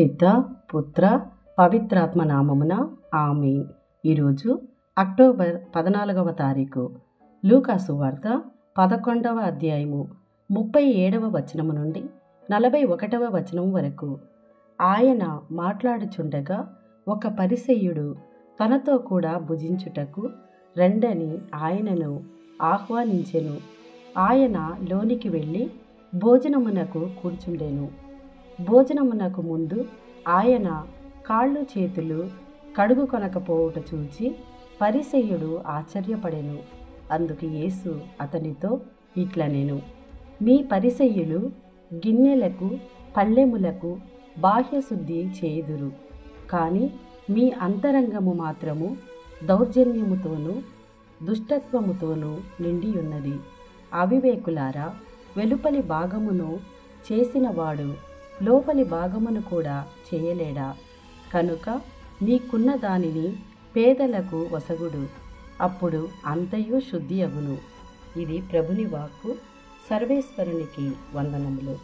పిత పుత్ర పవిత్రాత్మ నామమున ఆమేన్. ఈరోజు అక్టోబర్ 14వ తారీఖు. లూకా సువార్త 11వ అధ్యాయము 37వ వచనము నుండి 41వ వచనం వరకు. ఆయన మాట్లాడుచుండగా ఒక పరిసయ్యుడు తనతో కూడా భుజించుటకు రండని ఆయనను ఆహ్వానించెను. ఆయన లోనికి వెళ్ళి భోజనమునకు కూర్చుండెను. భోజనమునకు ముందు ఆయన కాళ్ళు చేతులు కడుగుకొనకపోవుట చూచి పరిసయ్యుడు ఆశ్చర్యపడెను. అందుకు యేసు అతనితో ఇట్లనెను, మీ పరిసయ్యులు గిన్నెలకు పళ్ళెములకు బాహ్యశుద్ధి చేయుదురు, కానీ మీ అంతరంగము మాత్రము దౌర్జన్యముతోనూ దుష్టత్వముతోనూ నిండియున్నది. అవివేకులారా, వెలుపలి భాగమును చేసినవాడు లోపలి భాగమును కూడా చేయలేడా? కనుక మీకున్న దానిని పేదలకు వసగుడు, అప్పుడు అంతయు శుద్ధి అగును. ఇది ప్రభుని వాక్కు. సర్వేశ్వరునికి వందనములు.